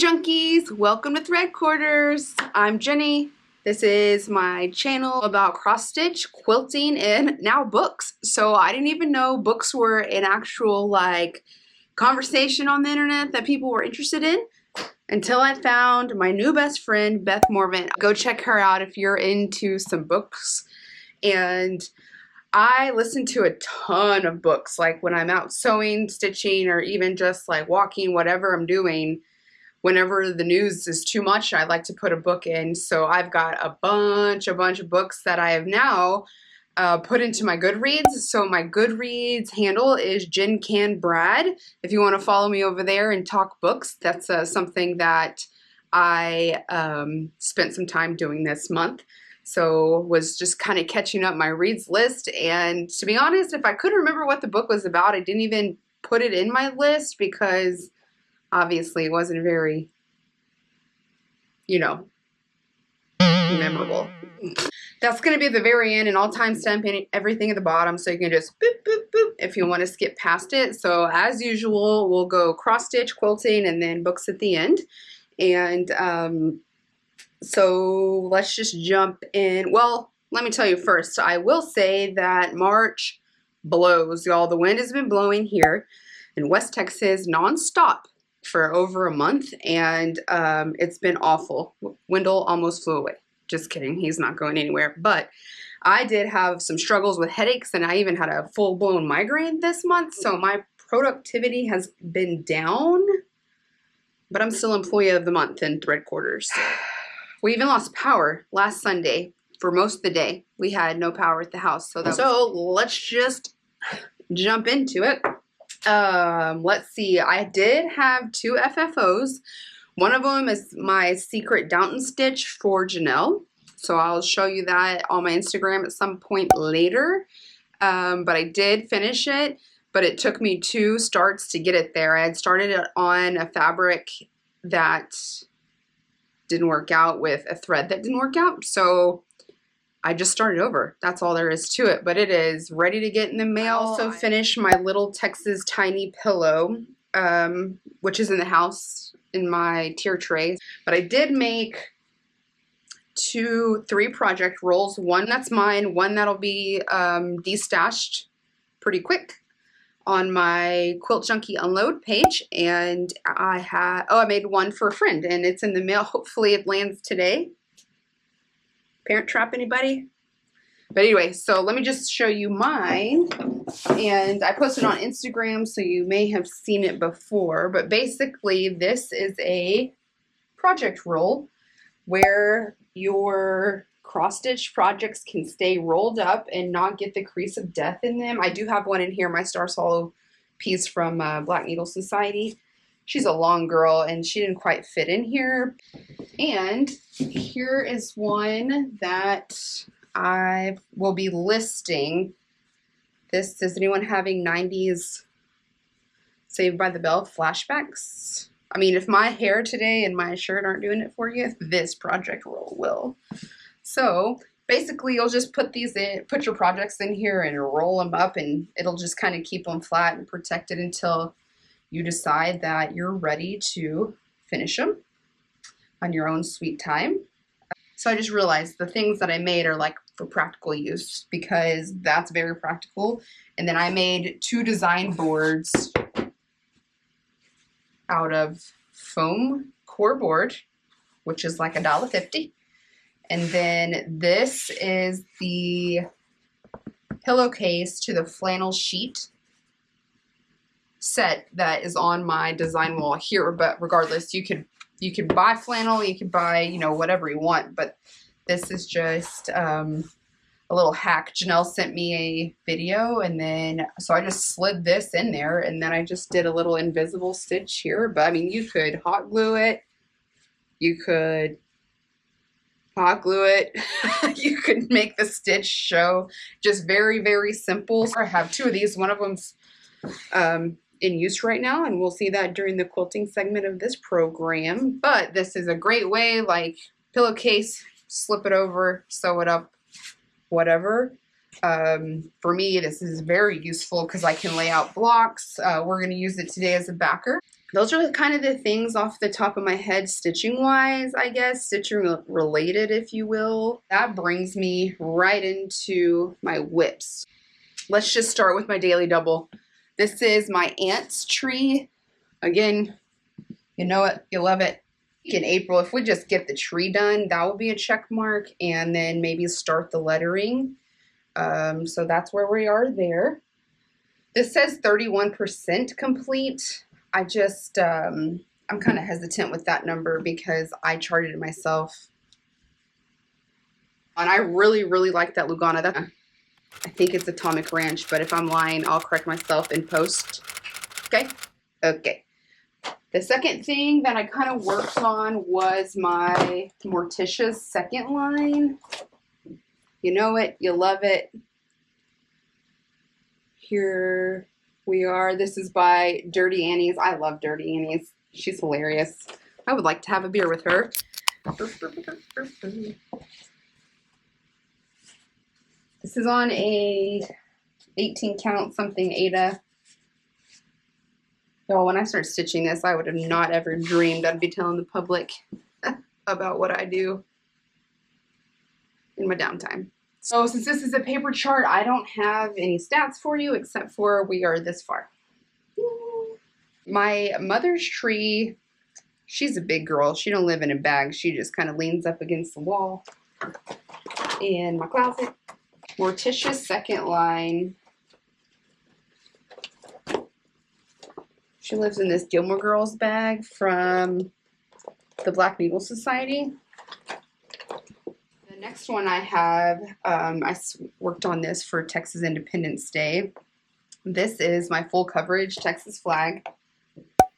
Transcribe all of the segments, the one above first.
junkies, welcome to Threadquarters. I'm Jenny. This is my channel about cross stitch, quilting, and now books. So I didn't even know books were an actual like conversation on the internet that people were interested in until I found my new best friend, Beth Morvan. Go check her out if you're into some books. And I listen to a ton of books, like when I'm out sewing, stitching, or even just like walking, whatever I'm doing. Whenever the news is too much, I like to put a book in. So I've got a bunch of books that I have now put into my Goodreads. So my Goodreads handle is Jen Can Brad. If you want to follow me over there and talk books, that's something that I spent some time doing this month. So was just kind of catching up my reads list. And to be honest, if I couldn't remember what the book was about, I didn't even put it in my list because obviously it wasn't very, memorable. That's going to be at the very end, and I'll timestamp everything at the bottom so you can just boop, boop, boop if you want to skip past it. So as usual, we'll go cross stitch, quilting, and then books at the end. And so let's just jump in. Well, let me tell you first, I will say that March blows, y'all. The wind has been blowing here in West Texas nonstop for over a month, and it's been awful. Wendell almost flew away. Just kidding, he's not going anywhere. But I did have some struggles with headaches, and I even had a full-blown migraine this month, so my productivity has been down, but I'm still employee of the month in Threadquarters. We even lost power last Sunday for most of the day. We had no power at the house, so let's just jump into it. Let's see, I did have two FFOs. One of them is my secret Downton stitch for Janelle. So I'll show you that on my Instagram at some point later. But I did finish it, but it took me 2 starts to get it there. I had started it on a fabric that didn't work out with a thread that didn't work out. So I just started over. That's all there is to it, but it is ready to get in the mail. I also finished my little Texas tiny pillow, which is in the house in my tier tray. But I did make 3 project rolls. One that's mine, one that'll be destashed pretty quick on my Quilt Junkie Unload page. And I made one for a friend, and it's in the mail. Hopefully it lands today. Parent Trap anybody? But anyway, so let me just show you mine. And I posted on Instagram, so you may have seen it before. But basically, this is a project roll where your cross-stitch projects can stay rolled up and not get the crease of death in them. I do have one in here, my Star Swallow piece from Black Needle Society. She's a long girl, and she didn't quite fit in here. And here is one that I will be listing. This is anyone having 90s Saved by the Bell flashbacks? I mean, if my hair today and my shirt aren't doing it for you, this project roll will. So basically, you'll just put these in, put your projects in here and roll them up, and it'll just kind of keep them flat and protected until you decide that you're ready to finish them on your own sweet time. So I just realized the things that I made are like for practical use because that's very practical. And then I made 2 design boards out of foam core board, which is like $1.50. And then this is the pillowcase to the flannel sheet set that is on my design wall here. But regardless, you could buy flannel, you could buy, whatever you want. But this is just a little hack. Janelle sent me a video, and then so I just slid this in there, and then I just did a little invisible stitch here. But I mean, you could hot glue it, you could hot glue it, you could make the stitch show. Just very, very simple. I have 2 of these. One of them's in use right now, and we'll see that during the quilting segment of this program. But this is a great way, like pillowcase, slip it over, sew it up, whatever. For me, this is very useful because I can lay out blocks. We're going to use it today as a backer. those are kind of the things off the top of my head, stitching wise, I guess, stitching related, if you will. That brings me right into my whips. Let's just start with my daily double. This is my aunt's tree. Again, you know it, you love it. In April, if we just get the tree done, that will be a check mark, and then maybe start the lettering. So that's where we are there. This says 31% complete. I just, I'm kind of hesitant with that number because I charted it myself. And I really, really like that Lugana. I think it's Atomic Ranch, but if I'm lying, I'll correct myself in post. Okay? Okay. The second thing that I kind of worked on was my Morticia's second line. You know it, you love it. Here we are. This is by Dirty Annie's. I love Dirty Annie's. She's hilarious. I would like to have a beer with her. This is on a 18 count something Ada. So when I started stitching this, I would have not ever dreamed I'd be telling the public about what I do in my downtime. So since this is a paper chart, I don't have any stats for you except for we are this far. My mother's tree, she's a big girl. She don't live in a bag. She just kind of leans up against the wall in my closet. Morticia's second line. She lives in this Gilmore Girls bag from the Black Needle Society. The next one I have, I worked on this for Texas Independence Day. This is my full coverage Texas flag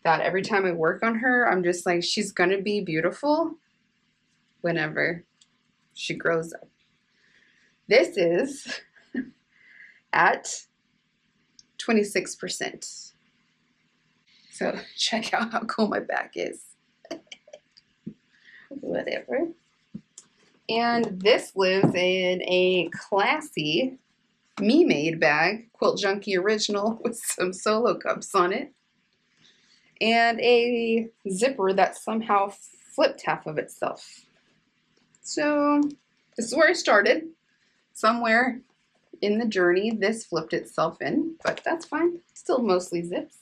that every time I work on her, I'm just like, she's gonna be beautiful whenever she grows up. This is at 26%. So check out how cool my back is. Whatever. And this lives in a classy me-made bag, Quilt Junkie original, with some solo cups on it. And a zipper that somehow flipped half of itself. So this is where I started. Somewhere in the journey, this flipped itself in, but that's fine. Still mostly zips.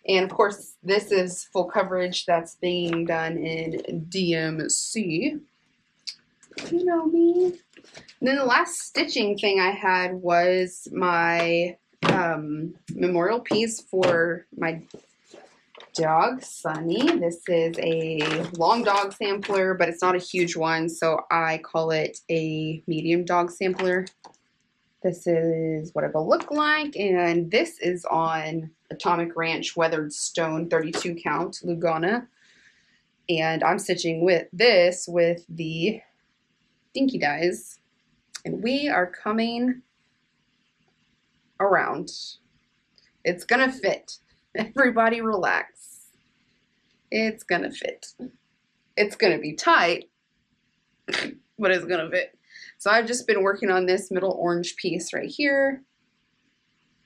And of course, this is full coverage that's being done in DMC. You know me. And then the last stitching thing I had was my memorial piece for my dog, Sunny. This is a long dog sampler, but it's not a huge one, so I call it a medium dog sampler. This is what it'll look like, and this is on Atomic Ranch Weathered Stone 32 count Lugana. And I'm stitching with this with the Dinky Dyes, and we are coming around. It's gonna fit. Everybody relax. It's gonna fit. It's gonna be tight, but it's gonna fit. So I've just been working on this middle orange piece right here.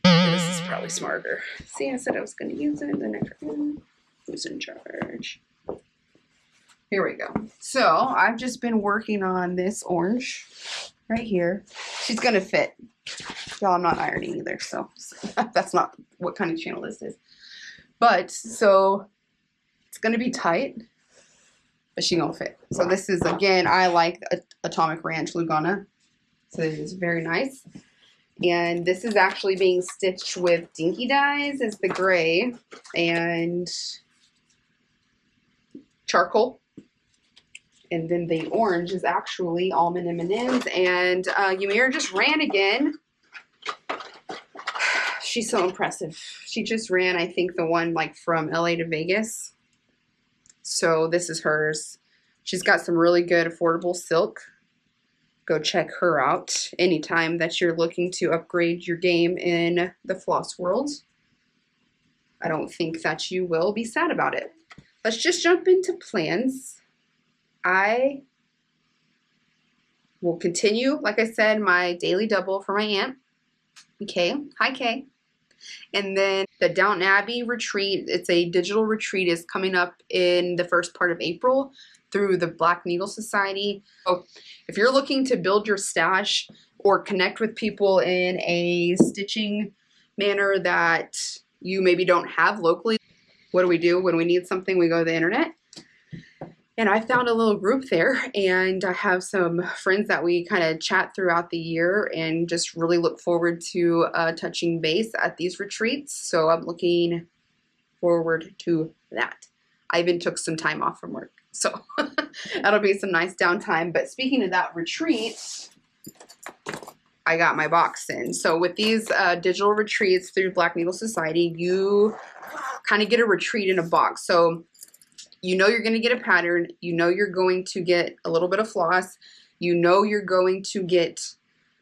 This is probably smarter. See, I said I was gonna use it, then I forgot. Who's in charge? Here we go. So I've just been working on this orange right here. She's gonna fit. Y'all, I'm not ironing either, so that's not what kind of channel this is. But so it's gonna be tight, but she gonna fit. So this is, again, I like Atomic Ranch Lugana. So it is very nice. And this is actually being stitched with Dinky Dyes as the gray and charcoal. And then the orange is actually almond M&Ms. And Mhairi just ran again. She's so impressive. She just ran, I think, the one like from LA to Vegas. So this is hers. She's got some really good affordable silk. Go check her out anytime that you're looking to upgrade your game in the floss world. I don't think that you will be sad about it. Let's just jump into plans. I will continue, like I said, my daily double for my aunt. Okay, hi Kay. And then the Downton Abbey retreat, it's a digital retreat, is coming up in the first part of April through the Black Needle Society. So if you're looking to build your stash or connect with people in a stitching manner that you maybe don't have locally, what do? When we need something, we go to the internet. And I found a little group there, and I have some friends that we kind of chat throughout the year and just really look forward to touching base at these retreats. So I'm looking forward to that. I even took some time off from work, so that'll be some nice downtime. But speaking of that retreat, I got my box in. So with these digital retreats through Black Needle Society, you kind of get a retreat in a box. So you know you're going to get a pattern, you know you're going to get a little bit of floss, you know you're going to get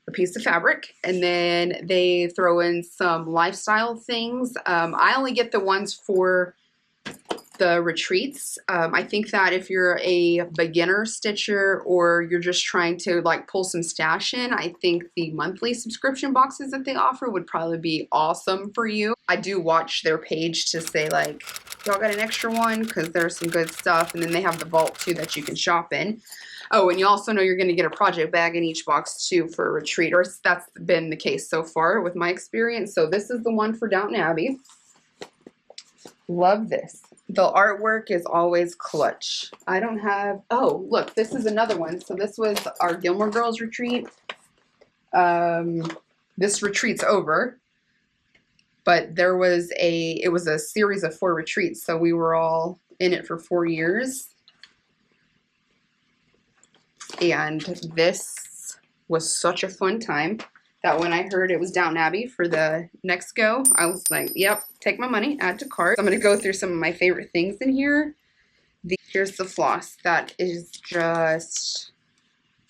a piece of fabric, and then they throw in some lifestyle things. I only get the ones for the retreats. I think that if you're a beginner stitcher or you're just trying to like pull some stash in, I think the monthly subscription boxes that they offer would probably be awesome for you. I do watch their page to say like, y'all got an extra one, because there's some good stuff. And then they have the vault too that you can shop in. Oh, and you also know you're going to get a project bag in each box too for a retreat, or that's been the case so far with my experience. So this is the one for Downton Abbey. Love this. The artwork is always clutch. I don't have, oh, look, this is another one. So this was our Gilmore Girls retreat. This retreat's over, but it was a series of 4 retreats. So we were all in it for 4 years. And this was such a fun time that when I heard it was Downton Abbey for the next go, I was like, yep, take my money, add to cart. I'm going to go through some of my favorite things in here. Here's the floss that is just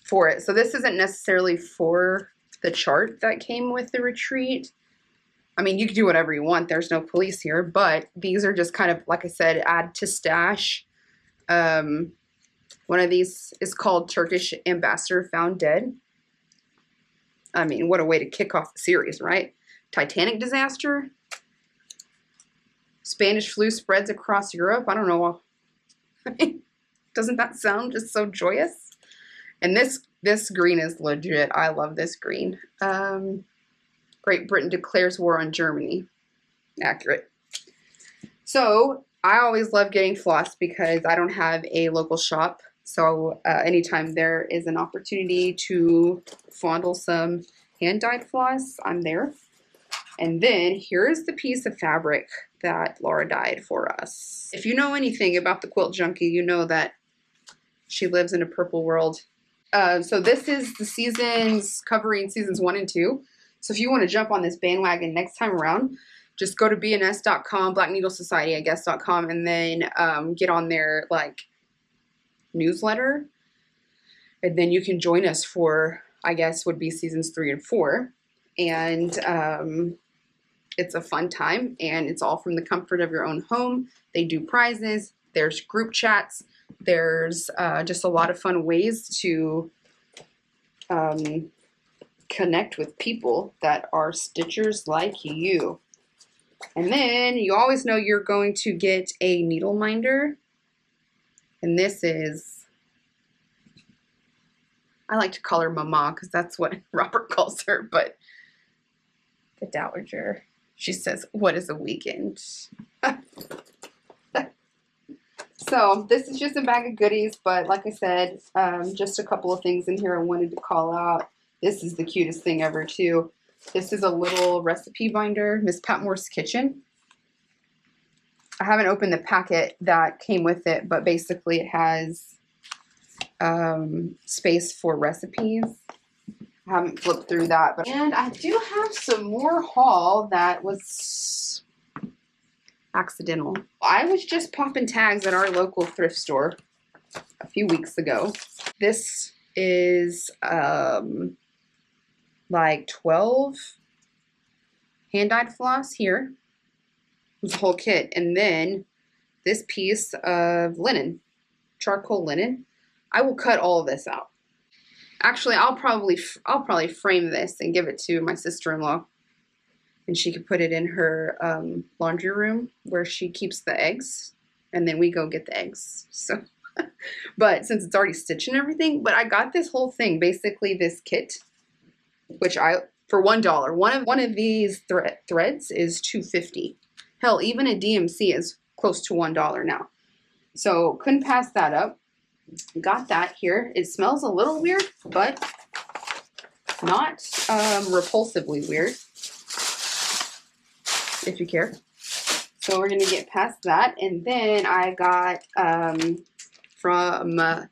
for it. So this isn't necessarily for the chart that came with the retreat. I mean, you can do whatever you want. There's no police here, but these are just kind of, like I said, add to stash. One of these is called Turkish Ambassador Found Dead. I mean, what a way to kick off the series, right? Titanic disaster. Spanish flu spreads across Europe. I don't know. I mean, doesn't that sound just so joyous? And this green is legit. I love this green. Great Britain declares war on Germany. Accurate. So I always love getting floss because I don't have a local shop. So anytime there is an opportunity to fondle some hand-dyed floss, I'm there. And then here's the piece of fabric that Laura dyed for us. If you know anything about the Quilt Junkie, you know that she lives in a purple world. So this is the seasons, covering seasons 1 and 2. So if you want to jump on this bandwagon next time around, just go to bns.com, Black Needle Society, I guess.com, and then get on their like newsletter, and then you can join us for, I guess would be seasons 3 and 4, and it's a fun time, and it's all from the comfort of your own home. They do prizes, there's group chats, there's just a lot of fun ways to connect with people that are stitchers like you. And then you always know you're going to get a needle minder. And this is, I like to call her Mama because that's what Robert calls her, but the Dowager, she says, what is a weekend? So this is just a bag of goodies, but like I said, just a couple of things in here I wanted to call out. This is the cutest thing ever too. This is a little recipe binder, Miss Patmore's Kitchen. I haven't opened the packet that came with it, but basically it has space for recipes. I haven't flipped through that, and I do have some more haul that was accidental. I was just popping tags at our local thrift store a few weeks ago. This is like 12 hand-dyed floss here. It's a whole kit, and then this piece of linen, charcoal linen. I will cut all of this out. Actually, I'll probably frame this and give it to my sister-in-law, and she could put it in her laundry room where she keeps the eggs, and then we go get the eggs. So, but since it's already stitched and everything, but I got this whole thing, basically this kit, which for $1. One of these threads is $2.50. Hell, even a DMC is close to $1 now. So couldn't pass that up. Got that here. It smells a little weird, but not repulsively weird, if you care. So we're gonna get past that, and then I got from my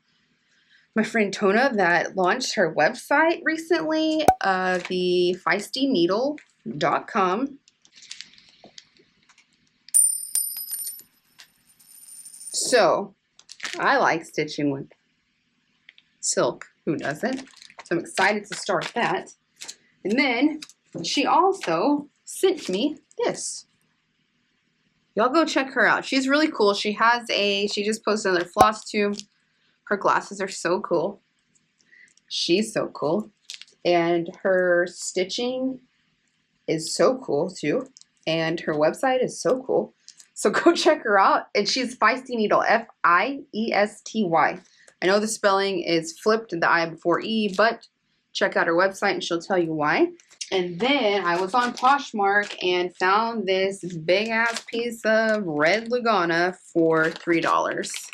friend Tona that launched her website recently, the FeistyNeedle.com. So I like stitching with silk. Who doesn't? So I'm excited to start that. And then she also sent me this. Y'all go check her out. She's really cool. She just posted another FlossTube. Her glasses are so cool. She's so cool. And her stitching is so cool too. And her website is so cool. So go check her out. And she's Feisty Needle, F-I-E-S-T-Y. I know the spelling is flipped, the I before E, but check out her website and she'll tell you why. And then I was on Poshmark and found this big ass piece of red Lugana for $3.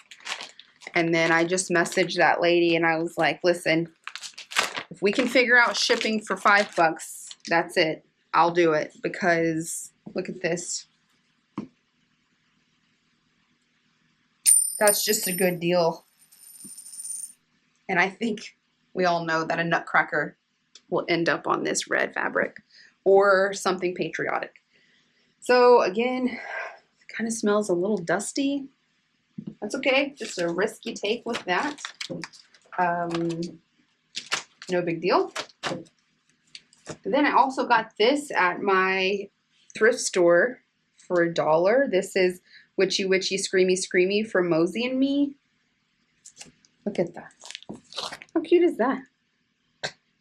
And then I just messaged that lady and I was like, listen, if we can figure out shipping for $5, that's it. I'll do it, because look at this. That's just a good deal. And I think we all know that a nutcracker will end up on this red fabric or something patriotic. So again, it kind of smells a little dusty. That's okay. Just a risk you take with that. No big deal. And then I also got this at my thrift store for $1. This is Witchy Witchy Screamy Screamy from Mosey and Me. Look at that. How cute is that?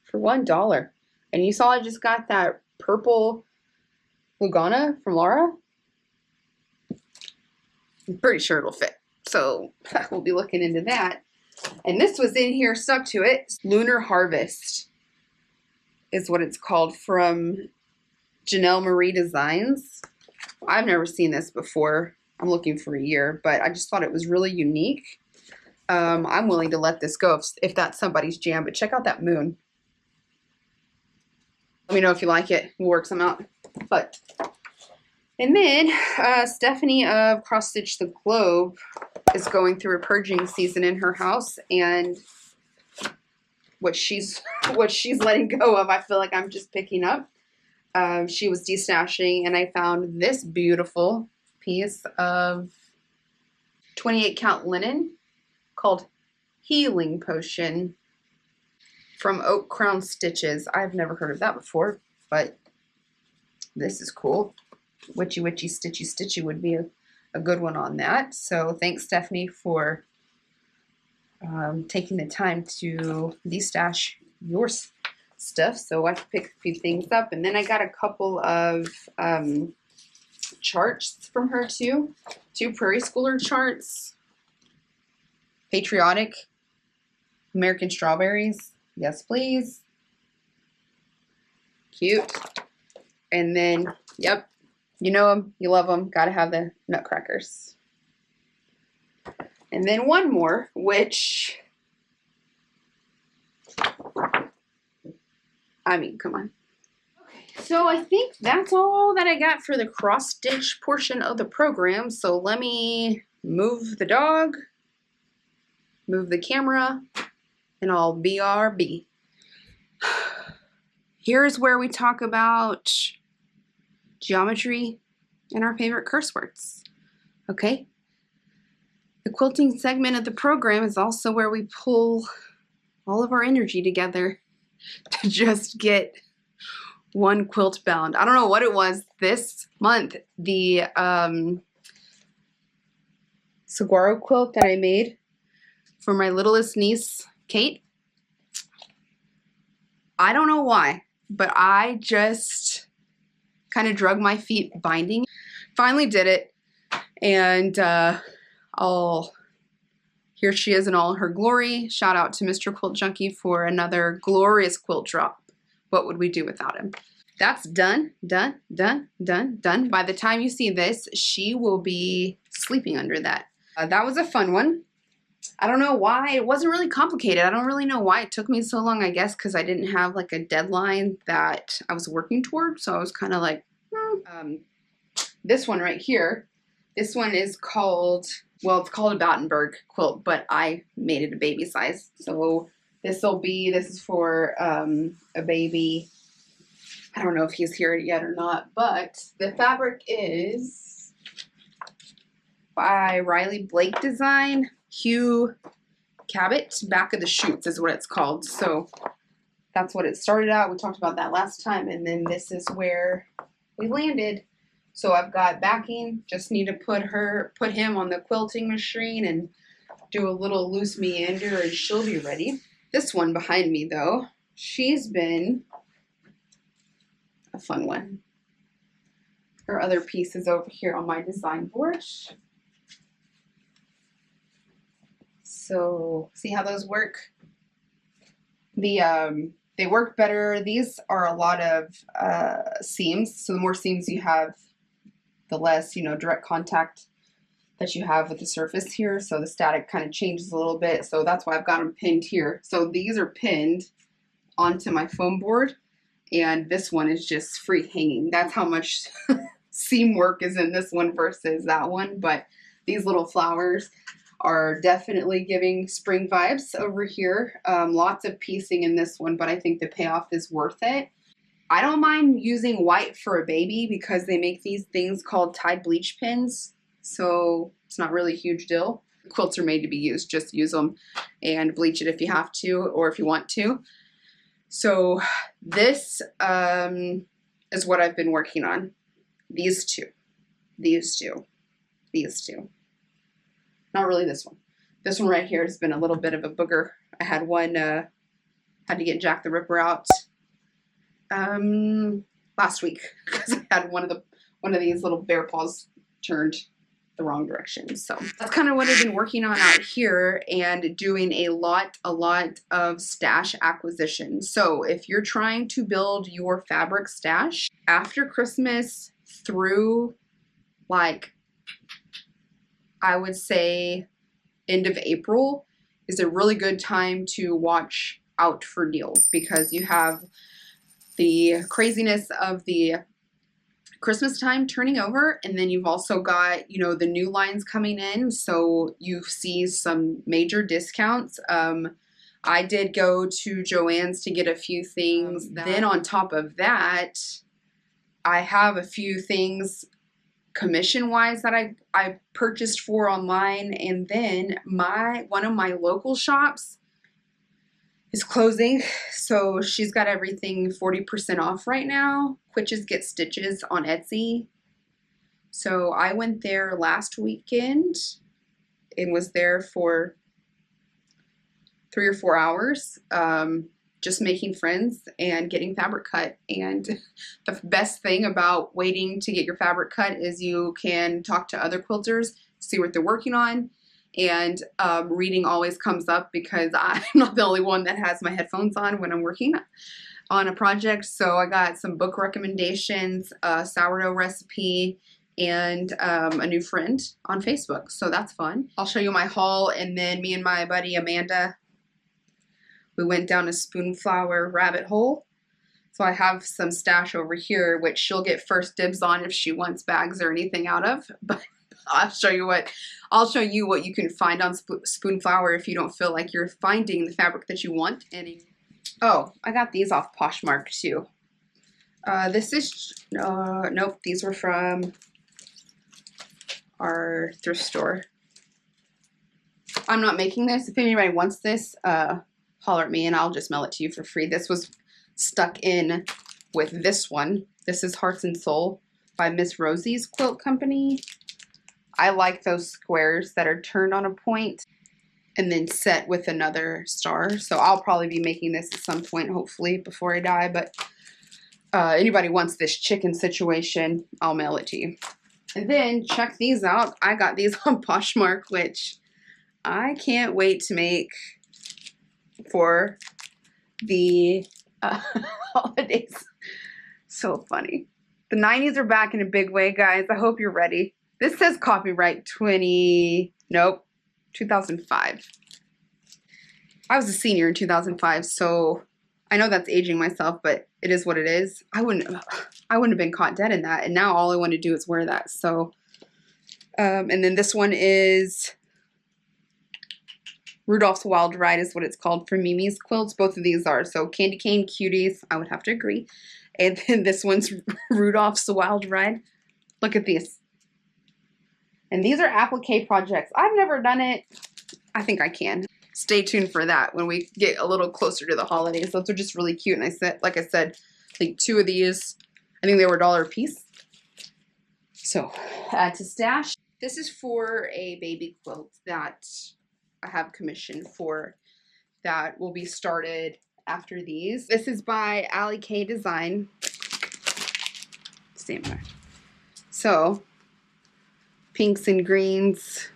For $1. And you saw I just got that purple Lugana from Laura. I'm pretty sure it'll fit. So we'll be looking into that. And this was in here stuck to it. Lunar Harvest is what it's called, from Janelle Marie Designs. I've never seen this before. I'm looking for a year, but I just thought it was really unique. I'm willing to let this go if that's somebody's jam, but check out that moon. Let me know if you like it. We'll work some out. And then Stephanie of Cross Stitch the Globe is going through a purging season in her house, and what she's letting go of, I feel like I'm just picking up. She was destashing, and I found this beautiful piece of 28 count linen called Healing Potion from Oak Crown Stitches. I've never heard of that before, but this is cool. Witchy Witchy Stitchy Stitchy would be a good one on that. So thanks, Stephanie, for taking the time to destash your stuff so I could pick a few things up. And then I got a couple of charts from her too. 2 Prairie Schooler charts. Patriotic American Strawberries. Yes, please. Cute. And then, yep, you know them, you love them. Gotta have the nutcrackers. And then one more, which, I mean, come on. Okay, so I think that's all that I got for the cross stitch portion of the program. So let me move the dog, move the camera, and I'll BRB. Here's where we talk about geometry and our favorite curse words. Okay? The quilting segment of the program is also where we pull all of our energy together to just get one quilt bound. I don't know what it was this month. The saguaro quilt that I made for my littlest niece, Kate. I don't know why, but I just kind of drug my feet binding. Finally did it, and here she is in all her glory. Shout out to Mr. Quilt Junkie for another glorious quilt drop. What would we do without him? That's done, done, done, done, done. By the time you see this, she will be sleeping under that. That was a fun one. I don't know why. It wasn't really complicated. I don't really know why it took me so long, I guess, because I didn't have like a deadline that I was working toward. So I was kind of like, this one right here, this one is called, well, it's called a Battenberg quilt, but I made it a baby size. So this is for a baby. I don't know if he's here yet or not, but the fabric is by Riley Blake Design. Hugh Cabot, Back of the Shoots is what it's called. So that's what it started out. We talked about that last time, and then this is where we landed. So I've got backing, just need to put him on the quilting machine and do a little loose meander and she'll be ready. This one behind me though, she's been a fun one. Her other piece is over here on my design board. So see how those work? They work better. These are a lot of seams. So the more seams you have, the less, you know, direct contact that you have with the surface here. So the static kind of changes a little bit. So that's why I've got them pinned here. So these are pinned onto my foam board, and this one is just free hanging. That's how much seam work is in this one versus that one. But these little flowers are definitely giving spring vibes over here. Lots of piecing in this one, but I think the payoff is worth it. I don't mind using white for a baby because they make these things called Tide bleach pins. So it's not really a huge deal. Quilts are made to be used. Just use them and bleach it if you have to or if you want to. So this is what I've been working on. These two. Not really this one. This one right here has been a little bit of a booger. I had one, had to get Jack the Ripper out last week because I had one of these little bear paws turned the wrong direction. So that's kind of what I've been working on out here and doing a lot of stash acquisition. So if you're trying to build your fabric stash after Christmas through, like, I would say end of April is a really good time to watch out for deals, because you have the craziness of the Christmas time turning over, and then you've also got, you know, the new lines coming in, so you see some major discounts. I did go to Joann's to get a few things. Then on top of that, I have a few things commission-wise that I purchased for online, and then one of my local shops is closing, so she's got everything 40% off right now. Quitches Get Stitches on Etsy. So I went there last weekend and was there for 3 or 4 hours, just making friends and getting fabric cut. And the best thing about waiting to get your fabric cut is you can talk to other quilters, see what they're working on. And reading always comes up because I'm not the only one that has my headphones on when I'm working on a project. So I got some book recommendations, a sourdough recipe, and a new friend on Facebook. So that's fun. I'll show you my haul, and then me and my buddy Amanda, we went down a spoonflower rabbit hole. So I have some stash over here, which she'll get first dibs on if she wants bags or anything out of. But I'll show you what you can find on Spoonflower if you don't feel like you're finding the fabric that you want. Oh, I got these off Poshmark too. This is, nope, these were from our thrift store. I'm not making this. If anybody wants this, holler at me and I'll just mail it to you for free. This was stuck in with this one. This is Hearts and Soul by Miss Rosie's Quilt Company. I like those squares that are turned on a point and then set with another star. So I'll probably be making this at some point, hopefully before I die. But anybody wants this chicken situation, I'll mail it to you. And then check these out. I got these on Poshmark, which I can't wait to make for the holidays. So funny. The 90s are back in a big way, guys. I hope you're ready. This says copyright 2005. I was a senior in 2005, so I know that's aging myself, but it is what it is. I wouldn't have been caught dead in that, and now all I want to do is wear that. So, and then this one is Rudolph's Wild Ride is what it's called for Mimi's quilts. Both of these are. So Candy Cane Cuties, I would have to agree. And then this one's Rudolph's Wild Ride. Look at these. And these are applique projects. I've never done it. I think I can. Stay tuned for that when we get a little closer to the holidays. Those are just really cute. And like I said, like 2 of these, I think they were $1 a piece. So add to stash. This is for a baby quilt that I have commissioned for that will be started after these. This is by Ali K Design. Stand by. So pinks and greens,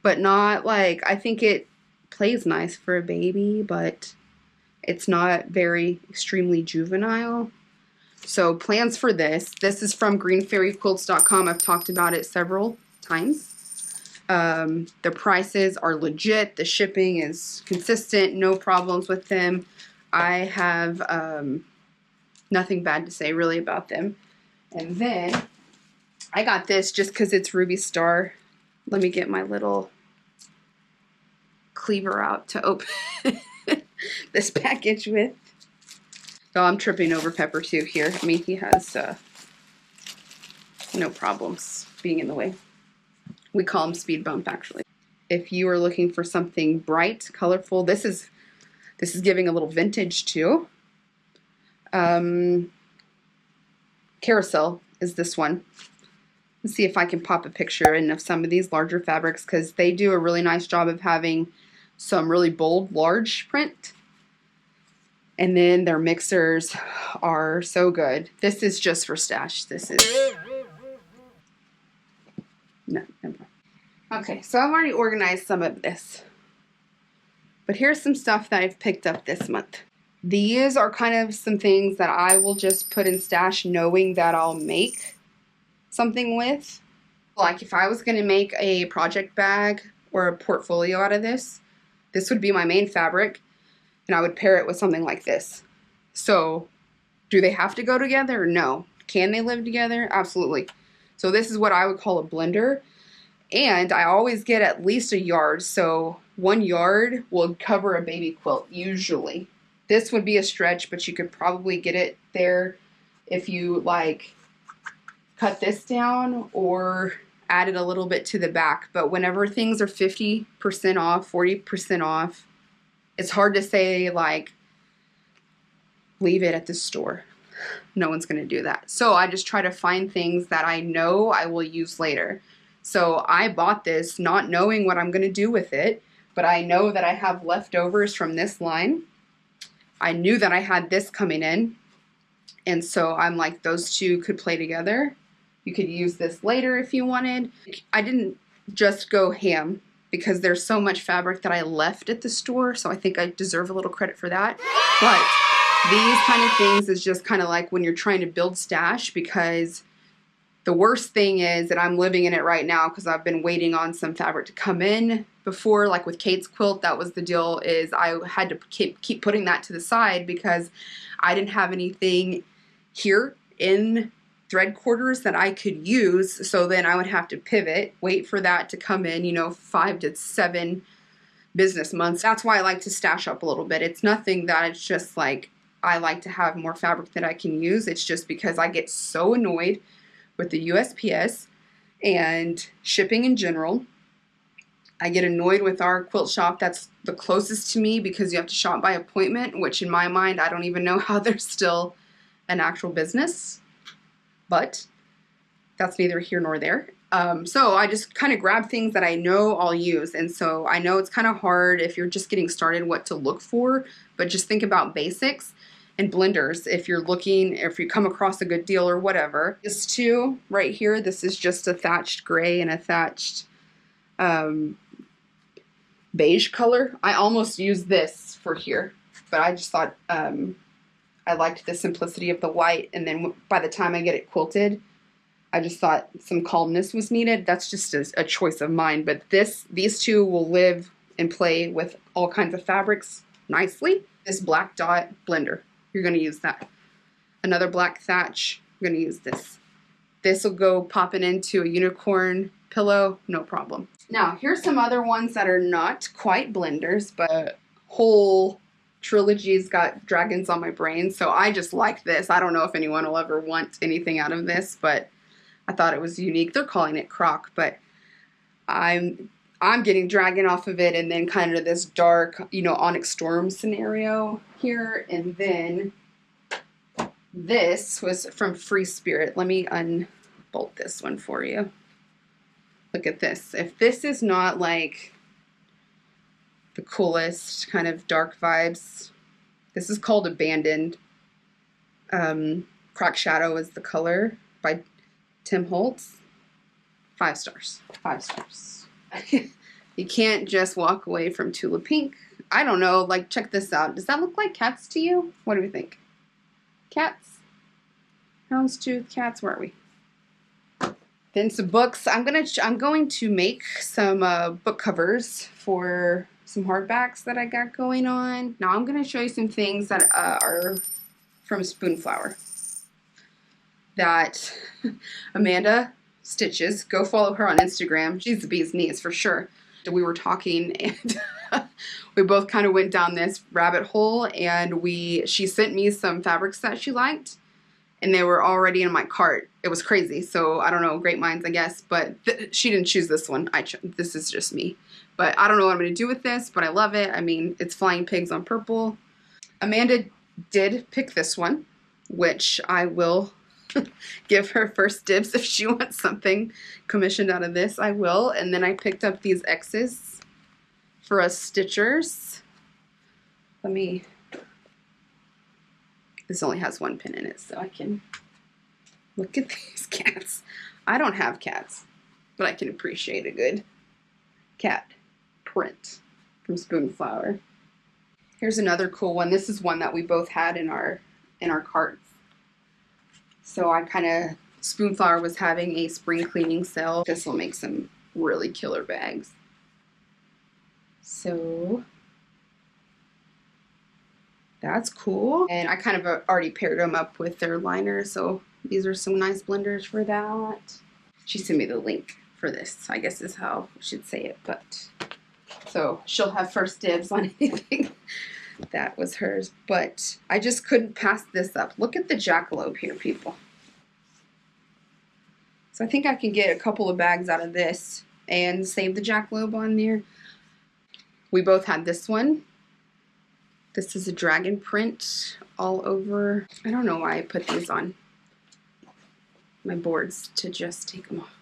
but not like, I think it plays nice for a baby, but it's not very extremely juvenile. So plans for this. This is from greenfairyquilts.com. I've talked about it several times. The prices are legit. The shipping is consistent. No problems with them. I have nothing bad to say really about them. And then I got this just because it's Ruby Star. Let me get my little cleaver out to open this package with. Oh, I'm tripping over Pepper too here. I mean, he has no problems being in the way. We call him Speed Bump, actually. If you are looking for something bright, colorful, this is giving a little vintage too. Carousel is this one. Let's see if I can pop a picture in of some of these larger fabrics, because they do a really nice job of having some really bold, large print. And then their mixers are so good. This is just for stash. This is... No, never mind. Okay, so I've already organized some of this. But here's some stuff that I've picked up this month. These are kind of some things that I will just put in stash knowing that I'll make something with. Like if I was going to make a project bag or a portfolio out of this, this would be my main fabric. And I would pair it with something like this. So, do they have to go together? No. Can they live together? Absolutely. So this is what I would call a blender. And I always get at least a yard. So 1 yard will cover a baby quilt, usually. This would be a stretch, but you could probably get it there if you like cut this down or added a little bit to the back. But whenever things are 50% off, 40% off, it's hard to say, like, leave it at the store. No one's going to do that. So I just try to find things that I know I will use later. So I bought this not knowing what I'm going to do with it, but I know that I have leftovers from this line. I knew that I had this coming in, and so I'm like, those two could play together. You could use this later if you wanted. I didn't just go ham, because there's so much fabric that I left at the store, so I think I deserve a little credit for that. But these kind of things is just kind of like when you're trying to build stash, because the worst thing is that I'm living in it right now because I've been waiting on some fabric to come in before. Like with Kate's quilt, that was the deal, is I had to keep putting that to the side because I didn't have anything here in Threadquarters that I could use, so then I would have to pivot, wait for that to come in, you know, 5 to 7 business months. That's why I like to stash up a little bit. It's nothing that it's just like I like to have more fabric that I can use. It's just because I get so annoyed with the USPS and shipping in general. I get annoyed with our quilt shop that's the closest to me because you have to shop by appointment, which in my mind, I don't even know how they're still an actual business. But that's neither here nor there. So I just kind of grab things that I know I'll use. And so I know it's kind of hard if you're just getting started what to look for, but just think about basics. and blenders if you're looking, if you come across a good deal or whatever. This two right here, this is just a thatched gray and a thatched beige color. I almost used this for here, but I just thought I liked the simplicity of the white, and then by the time I get it quilted, I just thought some calmness was needed. That's just a choice of mine, but these two will live and play with all kinds of fabrics nicely. This black dot blender, you're going to use that. Another black thatch, you're going to use this. This will go popping into a unicorn pillow, no problem. Now, here's some other ones that are not quite blenders, but whole trilogy's got dragons on my brain, so I just like this. I don't know if anyone will ever want anything out of this, but I thought it was unique. They're calling it croc, but I'm getting dragon off of it, and then kind of this dark, you know, Onyx Storm scenario here, and then this was from Free Spirit. Let me unbolt this one for you. Look at this. If this is not like the coolest kind of dark vibes, this is called Abandoned. Croc Shadow is the color by Tim Holtz. 5 stars. 5 stars. You can't just walk away from Tulip Pink. I don't know, like, check this out. Does that look like cats to you? What do we think? Cats? Houndstooth, cats, where are we? Then some books. I'm going to make some book covers for some hardbacks that I got going on. Now I'm going to show you some things that are from Spoonflower that Amanda stitches. Go follow her on Instagram. She's the bee's knees for sure. We were talking, and we both kind of went down this rabbit hole, and she sent me some fabrics that she liked, and they were already in my cart. It was crazy. So I don't know, great minds, I guess, but she didn't choose this one. This is just me. But I don't know what I'm going to do with this, but I love it. I mean, it's Flying Pigs on purple. Amanda did pick this one, which I will give her first dibs if she wants something commissioned out of this. I will. And then I picked up these X's for us stitchers. This only has one pin in it, so I can look at these cats. I don't have cats, but I can appreciate a good cat print from Spoonflower. Here's another cool one. This is one that we both had in our carts. So Spoonflower was having a spring cleaning sale. This will make some really killer bags. So that's cool. And I kind of already paired them up with their liner, so these are some nice blenders for that. She sent me the link for this, I guess is how I should say it, but so she'll have first dibs on anything that was hers, but I just couldn't pass this up. Look at the jackalope here, people. So I think I can get a couple of bags out of this and save the jackalope on there. We both had this one. This is a dragon print all over. I don't know why I put these on my boards to just take them off.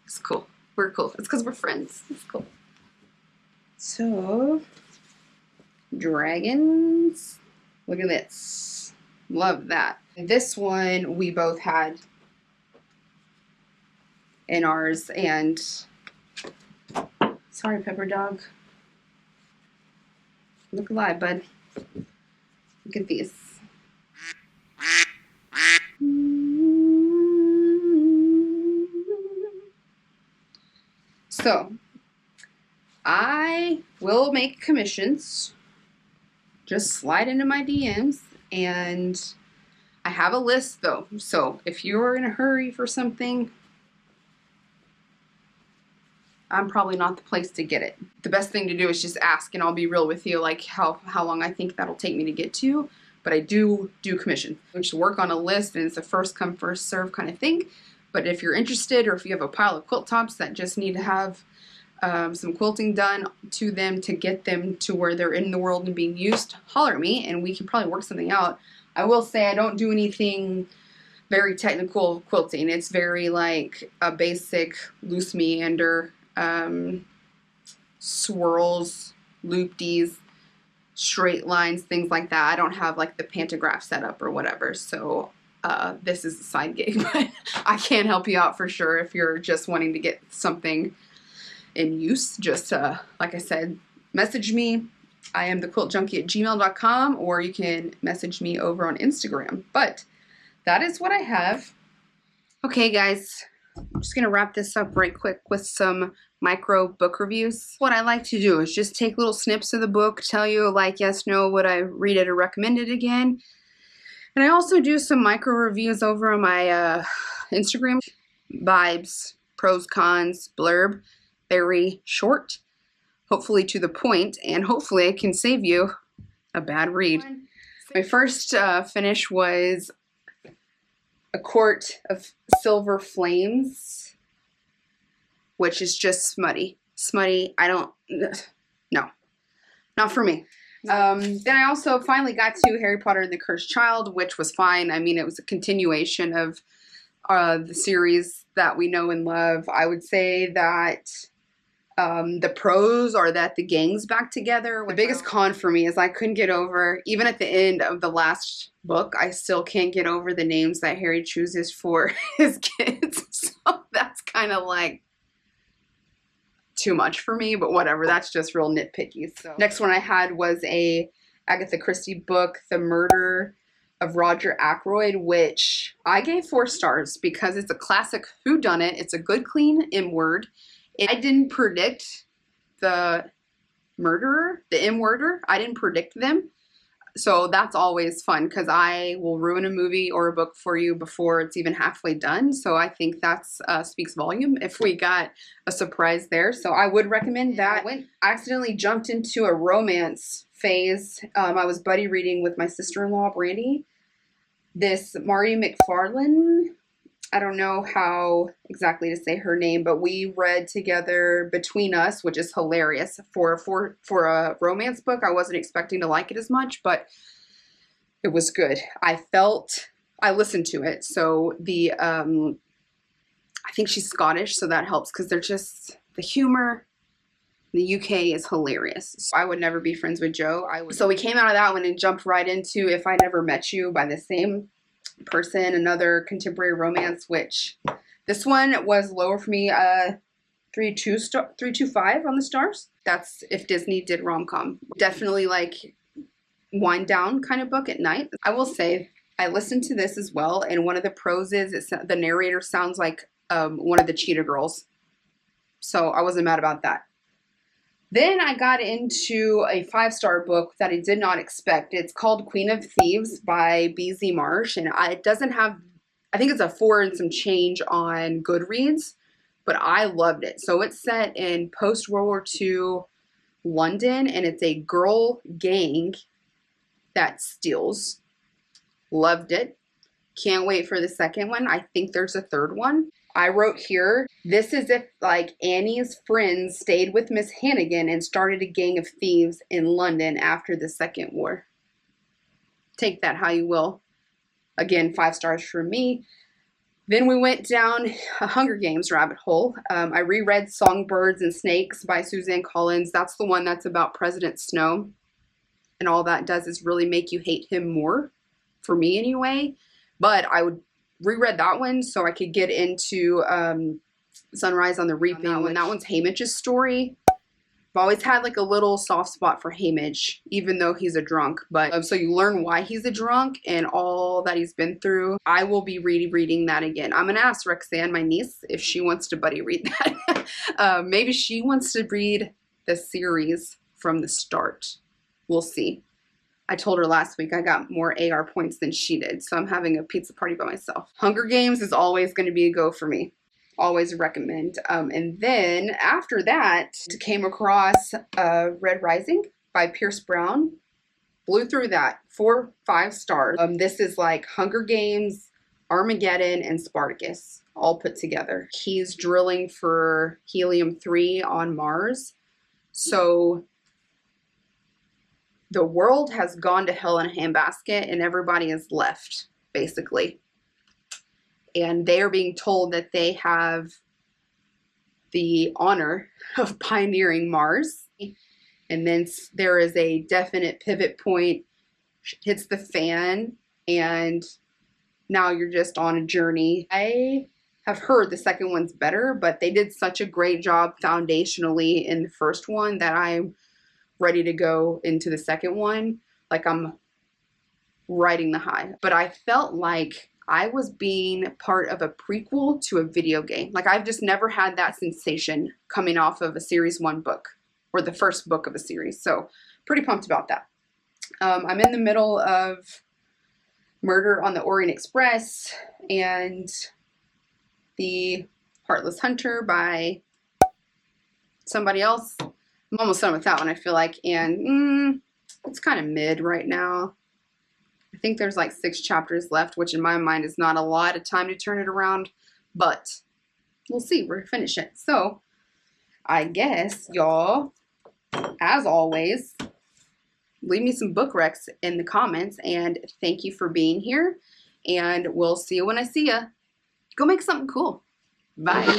It's cool. We're cool. It's because we're friends. It's cool. So, dragons. Look at this. Love that. This one we both had in ours, and sorry, Pepper Dog. Look alive, bud. Look at these. So, I will make commissions. Just slide into my DMs, and I have a list though. So, if you're in a hurry for something, I'm probably not the place to get it. The best thing to do is just ask, and I'll be real with you, like how long I think that'll take me to get to. But I do commission, which work on a list, and it's a first come first serve kind of thing. But if you're interested, or if you have a pile of quilt tops that just need to have some quilting done to them to get them to where they're in the world and being used, holler at me, and we can probably work something out. I will say I don't do anything very technical quilting. It's very like a basic loose meander, swirls, loop-dees, straight lines, things like that. I don't have like the pantograph set up or whatever, so this is a side gig, but I can't help you out for sure if you're just wanting to get something in use. Just like I said, message me. I am thequiltjunkie@gmail.com, or you can message me over on Instagram. But that is what I have. Okay, guys, I'm just going to wrap this up right quick with some micro book reviews. What I like to do is just take little snips of the book, tell you like, yes, no, would I read it or recommend it again. And I also do some micro reviews over on my Instagram. Vibes, pros, cons, blurb, very short, hopefully to the point, and hopefully I can save you a bad read. My first finish was A Court of Silver Flames, which is just smutty. Smutty, no, not for me. Then I also finally got to Harry Potter and the Cursed Child, which was fine. I mean, it was a continuation of the series that we know and love. I would say that the pros are that the gang's back together. The biggest con for me is I couldn't get over, even at the end of the last book, I still can't get over the names that Harry chooses for his kids. So that's kind of like too much for me, but whatever, that's just real nitpicky. So next one I had was a Agatha Christie book, The Murder of Roger Ackroyd, which I gave 4 stars because it's a classic whodunit. It's a good, clean M-word. I didn't predict the murderer, the M-worder. I didn't predict them. So that's always fun because I will ruin a movie or a book for you before it's even halfway done. So I think that's speaks volume if we got a surprise there. So I would recommend that. I accidentally jumped into a romance phase. I was buddy reading with my sister-in-law, Brandy. This Mhairi McFarlane, I don't know how exactly to say her name, but we read together Between Us, which is hilarious. For a romance book, I wasn't expecting to like it as much, but it was good. I listened to it. So I think she's Scottish, so that helps because they're just, the humor in the UK is hilarious. So I would never be friends with Joe. So we came out of that one and jumped right into If I Never Met You by the same person, another contemporary romance, which this one was lower for me, 3.25 on the stars. That's if Disney did rom-com. Definitely like wind down kind of book at night. I will say I listened to this as well, and one of the pros is the narrator sounds like one of the Cheetah Girls, so I wasn't mad about that. Then I got into a 5-star book that I did not expect. It's called Queen of Thieves by Beezy Marsh, and it doesn't have, I think it's a 4 and some change on Goodreads, but I loved it. So it's set in post-World War II London, and it's a girl gang that steals. Loved it. Can't wait for the second one. I think there's a third one. I wrote here, this is if like Annie's friends stayed with Miss Hannigan and started a gang of thieves in London after the Second War. Take that how you will. Again, 5 stars for me. Then we went down a Hunger Games rabbit hole. I reread Songbirds and Snakes by Suzanne Collins. That's the one that's about President Snow. And all that does is really make you hate him more, for me anyway. But I would reread that one so I could get into Sunrise on the Reaping. That one's Hamish's story. I've always had like a little soft spot for Hamish, even though he's a drunk. But so you learn why he's a drunk and all that he's been through. I will be reading that again. I'm gonna ask Roxanne, my niece, if she wants to buddy read that. Maybe she wants to read the series from the start. We'll see. I told her last week I got more AR points than she did, so I'm having a pizza party by myself. Hunger Games is always going to be a go for me. Always recommend. And then after that, came across Red Rising by Pierce Brown. Blew through that. 4-5 stars. This is like Hunger Games, Armageddon, and Spartacus all put together. He's drilling for helium-3 on Mars. So the world has gone to hell in a handbasket and everybody is left, basically. And they are being told that they have the honor of pioneering Mars. and then there is a definite pivot point, hits the fan, and now you're just on a journey. I have heard the second one's better, but they did such a great job foundationally in the first one that I'm ready to go into the second one. Like, I'm riding the high. But I felt like I was being part of a prequel to a video game. Like, I've just never had that sensation coming off of a series 1 book, or the first book of a series. So pretty pumped about that. I'm in the middle of Murder on the Orient Express and The Heartless Hunter by somebody else. I'm almost done with that one, I feel like, and it's kind of mid right now. I think there's like 6 chapters left, which in my mind is not a lot of time to turn it around, but we'll see. We're gonna finish it. So I guess y'all, as always, leave me some book recs in the comments, and thank you for being here, and we'll see you when I see ya. Go make something cool. Bye.